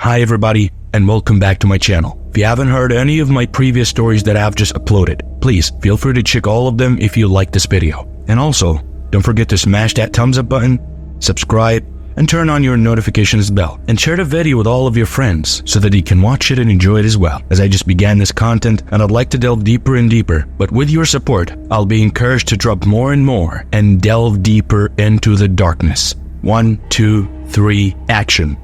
Hi everybody, and welcome back to my channel. If you haven't heard any of my previous stories that I've just uploaded, please feel free to check all of them if you like this video. And also, don't forget to smash that thumbs up button, subscribe, and turn on your notifications bell. And share the video with all of your friends so that you can watch it and enjoy it as well. As I just began this content and I'd like to delve deeper and deeper, but with your support, I'll be encouraged to drop more and more and delve deeper into the darkness. 1, 2, 3, action.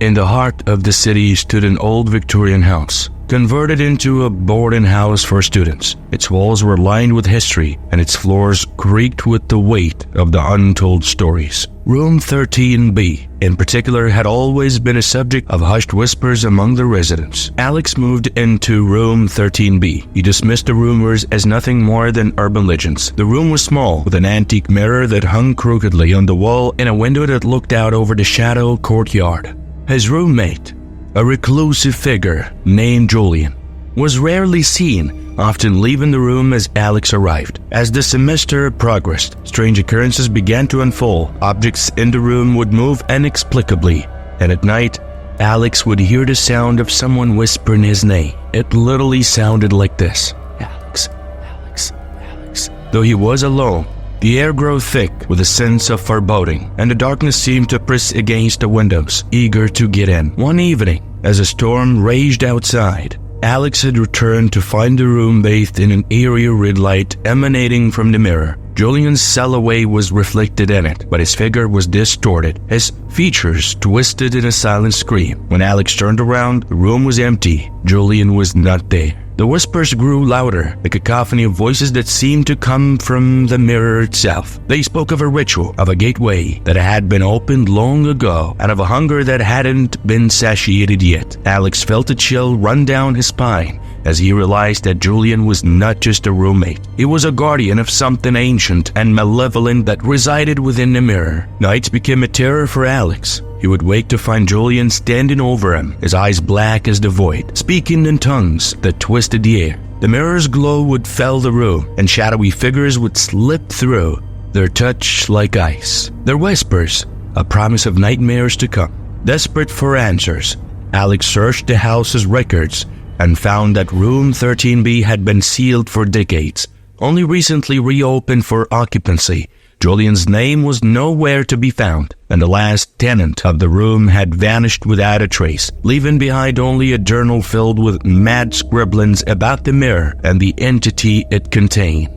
In the heart of the city stood an old Victorian house, converted into a boarding house for students. Its walls were lined with history, and its floors creaked with the weight of the untold stories. Room 13B, in particular, had always been a subject of hushed whispers among the residents. Alex moved into room 13B. He dismissed the rumors as nothing more than urban legends. The room was small, with an antique mirror that hung crookedly on the wall and a window that looked out over the shadow courtyard. His roommate, a reclusive figure named Julian, was rarely seen, often leaving the room as Alex arrived. As the semester progressed, strange occurrences began to unfold. Objects in the room would move inexplicably, and at night, Alex would hear the sound of someone whispering his name. It literally sounded like this: Alex, Alex, Alex. Though he was alone, the air grew thick with a sense of foreboding, and the darkness seemed to press against the windows, eager to get in. One evening, as a storm raged outside, Alex had returned to find the room bathed in an eerie red light emanating from the mirror. Julian's silhouette was reflected in it, but his figure was distorted, his features twisted in a silent scream. When Alex turned around, the room was empty. Julian was not there. The whispers grew louder, a cacophony of voices that seemed to come from the mirror itself. They spoke of a ritual, of a gateway that had been opened long ago, and of a hunger that hadn't been satiated yet. Alex felt a chill run down his spine as he realized that Julian was not just a roommate. He was a guardian of something ancient and malevolent that resided within the mirror. Nights became a terror for Alex. He would wake to find Julian standing over him, his eyes black as the void, speaking in tongues that twisted the air. The mirror's glow would fill the room, and shadowy figures would slip through, their touch like ice. Their whispers, a promise of nightmares to come. Desperate for answers, Alex searched the house's records and found that room 13B had been sealed for decades, only recently reopened for occupancy. Julian's name was nowhere to be found, and the last tenant of the room had vanished without a trace, leaving behind only a journal filled with mad scribblings about the mirror and the entity it contained.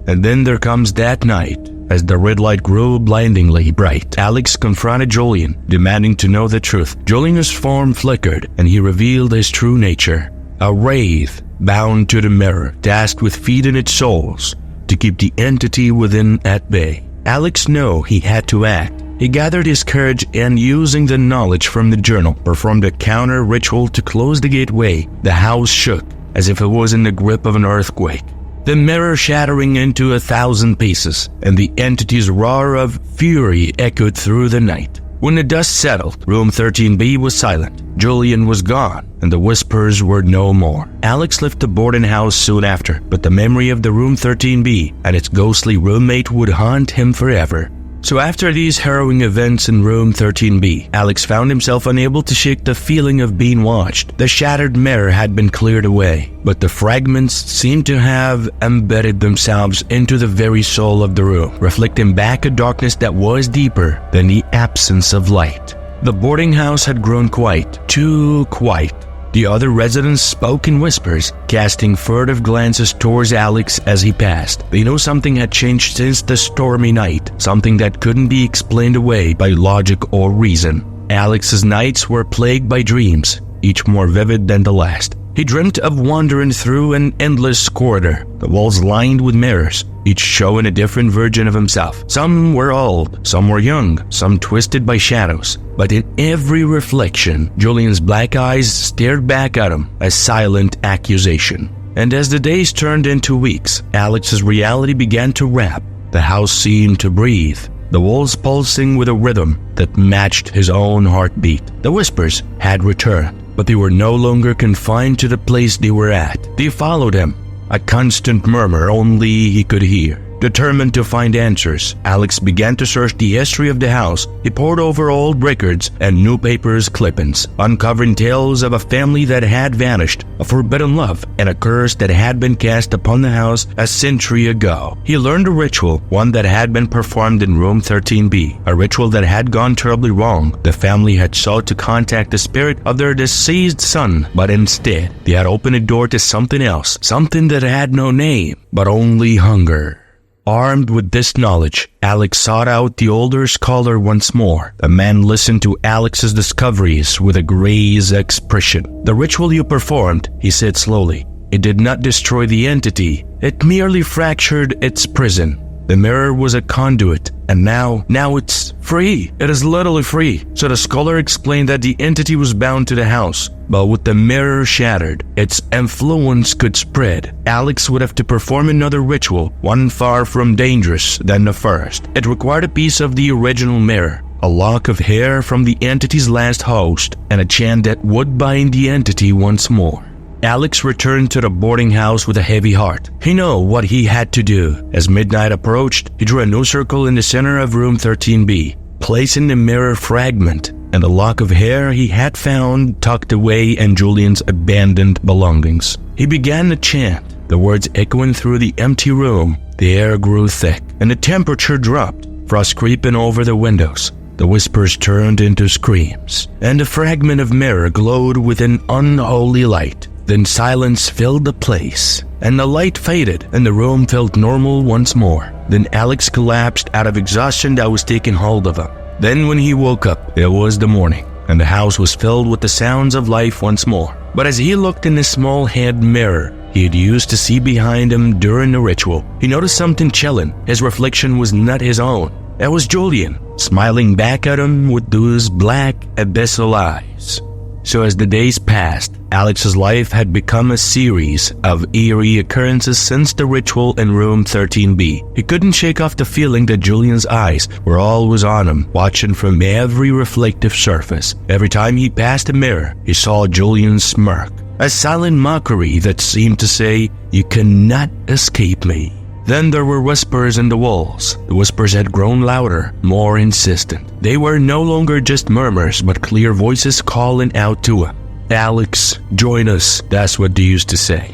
And then there comes that night. As the red light grew blindingly bright, Alex confronted Julian, demanding to know the truth. Julian's form flickered, and he revealed his true nature. A wraith bound to the mirror, tasked with feeding its souls to keep the entity within at bay. Alex knew he had to act. He gathered his courage and, using the knowledge from the journal, performed a counter ritual to close the gateway. The house shook as if it was in the grip of an earthquake, the mirror shattering into 1,000 pieces, and the entity's roar of fury echoed through the night. When the dust settled, room 13B was silent. Julian was gone, and the whispers were no more. Alex left the boarding house soon after, but the memory of the room 13B and its ghostly roommate would haunt him forever. So after these harrowing events in room 13B, Alex found himself unable to shake the feeling of being watched. The shattered mirror had been cleared away, but the fragments seemed to have embedded themselves into the very soul of the room, reflecting back a darkness that was deeper than the absence of light. The boarding house had grown quiet, too quiet. The other residents spoke in whispers, casting furtive glances towards Alex as he passed. They knew something had changed since the stormy night, something that couldn't be explained away by logic or reason. Alex's nights were plagued by dreams, each more vivid than the last. He dreamt of wandering through an endless corridor, the walls lined with mirrors, each showing a different version of himself. Some were old, some were young, some twisted by shadows. But in every reflection, Julian's black eyes stared back at him, a silent accusation. And as the days turned into weeks, Alex's reality began to wrap. The house seemed to breathe, the walls pulsing with a rhythm that matched his own heartbeat. The whispers had returned, but they were no longer confined to the place they were at. They followed him, a constant murmur only he could hear. Determined to find answers, Alex began to search the history of the house. He pored over old records and newspapers clippings, uncovering tales of a family that had vanished, a forbidden love, and a curse that had been cast upon the house a century ago. He learned a ritual, one that had been performed in room 13B, a ritual that had gone terribly wrong. The family had sought to contact the spirit of their deceased son, but instead, they had opened a door to something else, something that had no name, but only hunger. Armed with this knowledge, Alex sought out the older scholar once more. The man listened to Alex's discoveries with a graze expression. "The ritual you performed," he said slowly, "it did not destroy the entity. It merely fractured its prison. The mirror was a conduit, and now it's free. It is literally free." So the scholar explained that the entity was bound to the house, but with the mirror shattered, its influence could spread. Alex would have to perform another ritual, one far from dangerous than the first. It required a piece of the original mirror, a lock of hair from the entity's last host, and a chant that would bind the entity once more. Alex returned to the boarding house with a heavy heart. He knew what he had to do. As midnight approached, he drew a new circle in the center of room 13B, placing the mirror fragment and the lock of hair he had found tucked away in Julian's abandoned belongings. He began to chant, the words echoing through the empty room. The air grew thick, and the temperature dropped, frost creeping over the windows. The whispers turned into screams, and the fragment of mirror glowed with an unholy light. Then silence filled the place, and the light faded, and the room felt normal once more. Then Alex collapsed out of exhaustion that was taking hold of him. Then when he woke up, it was the morning, and the house was filled with the sounds of life once more. But as he looked in the small hand mirror he had used to see behind him during the ritual, he noticed something chilling. His reflection was not his own. It was Julian, smiling back at him with those black, abyssal eyes. So as the days passed, Alex's life had become a series of eerie occurrences since the ritual in room 13B. He couldn't shake off the feeling that Julian's eyes were always on him, watching from every reflective surface. Every time he passed a mirror, he saw Julian's smirk, a silent mockery that seemed to say, "You cannot escape me." Then there were whispers in the walls. The whispers had grown louder, more insistent. They were no longer just murmurs, but clear voices calling out to him. "Alex, join us," that's what they used to say.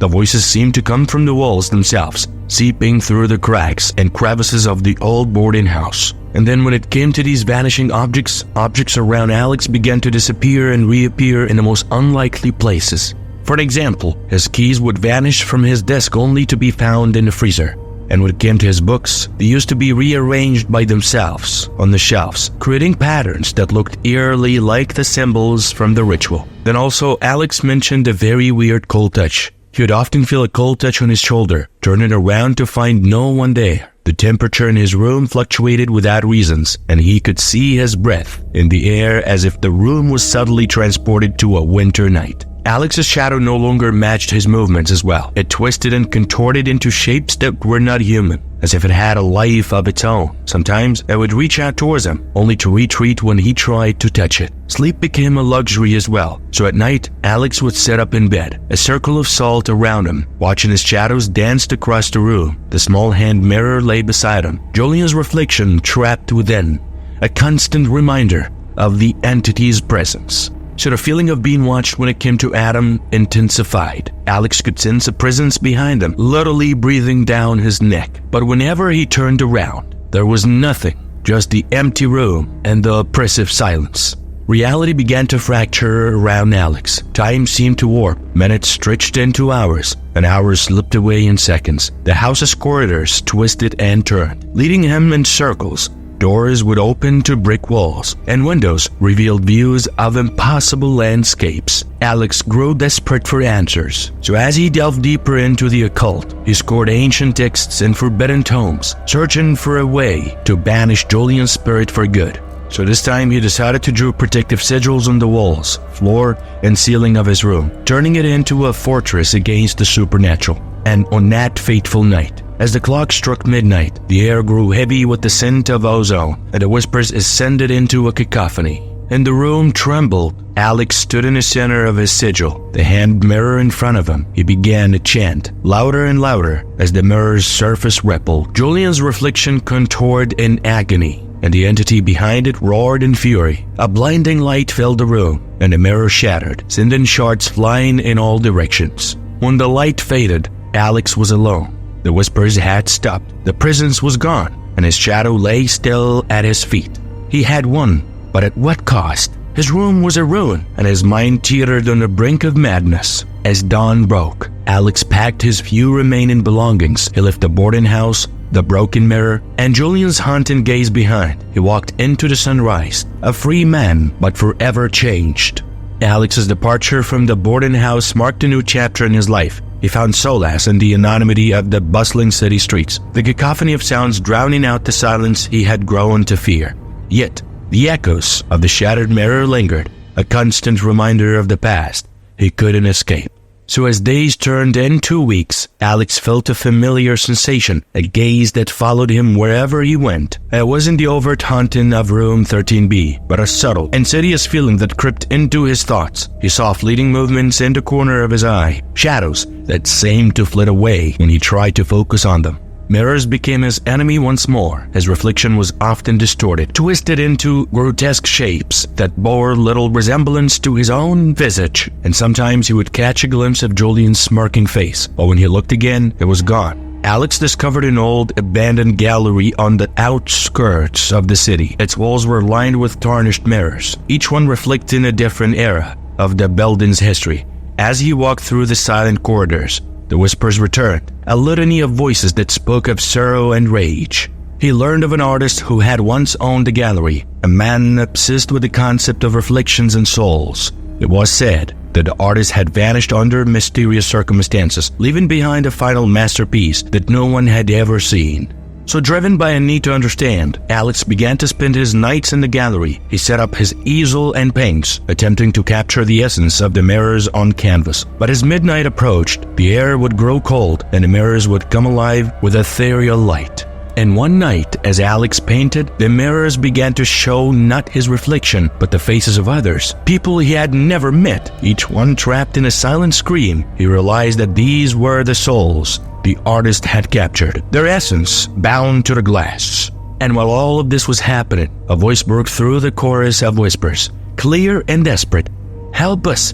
The voices seemed to come from the walls themselves, seeping through the cracks and crevices of the old boarding house. And then when it came to these vanishing objects around Alex began to disappear and reappear in the most unlikely places. For example, his keys would vanish from his desk only to be found in the freezer. And when it came to his books, they used to be rearranged by themselves on the shelves, creating patterns that looked eerily like the symbols from the ritual. Then also, Alex mentioned a very weird cold touch. He would often feel a cold touch on his shoulder, turning around to find no one there. The temperature in his room fluctuated without reasons, and he could see his breath in the air as if the room was suddenly transported to a winter night. Alex's shadow no longer matched his movements as well. It twisted and contorted into shapes that were not human, as if it had a life of its own. Sometimes it would reach out towards him, only to retreat when he tried to touch it. Sleep became a luxury as well, so at night, Alex would sit up in bed, a circle of salt around him, watching his shadows dance across the room. The small hand mirror lay beside him, Julian's reflection trapped within, a constant reminder of the entity's presence. So the feeling of being watched when it came to Adam intensified. Alex could sense a presence behind him, literally breathing down his neck. But whenever he turned around, there was nothing, just the empty room and the oppressive silence. Reality began to fracture around Alex. Time seemed to warp. Minutes stretched into hours, and hours slipped away in seconds. The house's corridors twisted and turned, leading him in circles. Doors would open to brick walls, and windows revealed views of impossible landscapes. Alex grew desperate for answers. So as he delved deeper into the occult, he scoured ancient texts and forbidden tomes, searching for a way to banish Julian's spirit for good. So this time he decided to draw protective sigils on the walls, floor, and ceiling of his room, turning it into a fortress against the supernatural. And on that fateful night, as the clock struck midnight, the air grew heavy with the scent of ozone, and the whispers ascended into a cacophony. and the room trembled. Alex stood in the center of his sigil, the hand mirror in front of him. He began to chant, louder and louder, as the mirror's surface rippled. Julian's reflection contoured in agony, and the entity behind it roared in fury. A blinding light filled the room, and the mirror shattered, sending shards flying in all directions. When the light faded, Alex was alone. The whispers had stopped, the presence was gone, and his shadow lay still at his feet. He had won, but at what cost? His room was a ruin, and his mind teetered on the brink of madness. As dawn broke, Alex packed his few remaining belongings. He left the boarding house, the broken mirror, and Julian's haunting gaze behind. He walked into the sunrise, a free man, but forever changed. Alex's departure from the boarding house marked a new chapter in his life. He found solace in the anonymity of the bustling city streets, the cacophony of sounds drowning out the silence he had grown to fear. Yet, the echoes of the shattered mirror lingered, a constant reminder of the past he couldn't escape. So as days turned into weeks, Alex felt a familiar sensation, a gaze that followed him wherever he went. It wasn't the overt haunting of room 13B, but a subtle, insidious feeling that crept into his thoughts. He saw fleeting movements in the corner of his eye, shadows that seemed to flit away when he tried to focus on them. Mirrors became his enemy once more. His reflection was often distorted, twisted into grotesque shapes that bore little resemblance to his own visage, and sometimes he would catch a glimpse of Julian's smirking face, but when he looked again, it was gone. Alex discovered an old, abandoned gallery on the outskirts of the city. Its walls were lined with tarnished mirrors, each one reflecting a different era of the building's history. As he walked through the silent corridors, the whispers returned, a litany of voices that spoke of sorrow and rage. He learned of an artist who had once owned the gallery, a man obsessed with the concept of reflections and souls. It was said that the artist had vanished under mysterious circumstances, leaving behind a final masterpiece that no one had ever seen. So driven by a need to understand, Alex began to spend his nights in the gallery. He set up his easel and paints, attempting to capture the essence of the mirrors on canvas. But as midnight approached, the air would grow cold and the mirrors would come alive with ethereal light. And one night, as Alex painted, the mirrors began to show not his reflection, but the faces of others, people he had never met, each one trapped in a silent scream. He realized that these were the souls the artist had captured, their essence bound to the glass. And while all of this was happening, a voice broke through the chorus of whispers, clear and desperate. "Help us,"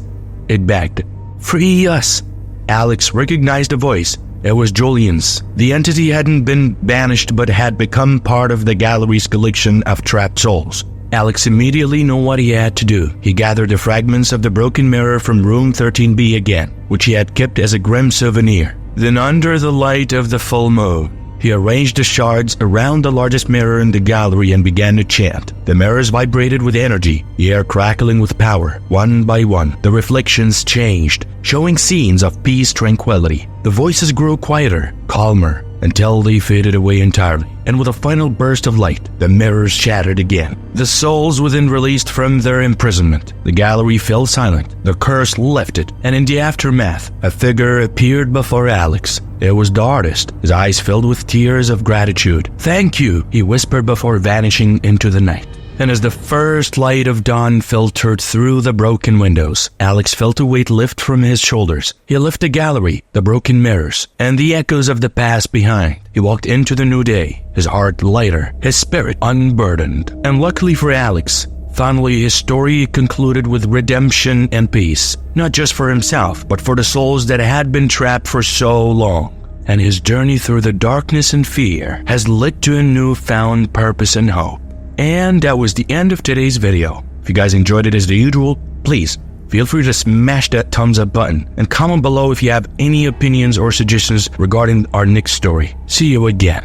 it begged. "Free us." Alex recognized the voice. It was Julian's. The entity hadn't been banished but had become part of the gallery's collection of trapped souls. Alex immediately knew what he had to do. He gathered the fragments of the broken mirror from room 13B again, which he had kept as a grim souvenir. Then under the light of the full moon, he arranged the shards around the largest mirror in the gallery and began to chant. The mirrors vibrated with energy, the air crackling with power. One by one, the reflections changed, showing scenes of peace, tranquility. The voices grew quieter, calmer, until they faded away entirely. And with a final burst of light, the mirrors shattered again. The souls within released from their imprisonment. The gallery fell silent, the curse lifted, and in the aftermath, a figure appeared before Alex. It was the artist, his eyes filled with tears of gratitude. "Thank you," he whispered before vanishing into the night. And as the first light of dawn filtered through the broken windows, Alex felt a weight lift from his shoulders. He left the gallery, the broken mirrors, and the echoes of the past behind. He walked into the new day, his heart lighter, his spirit unburdened. And luckily for Alex, finally his story concluded with redemption and peace, not just for himself, but for the souls that had been trapped for so long. And his journey through the darkness and fear has led to a newfound purpose and hope. And that was the end of today's video. If you guys enjoyed it as the usual, please feel free to smash that thumbs up button and comment below if you have any opinions or suggestions regarding our next story. See you again.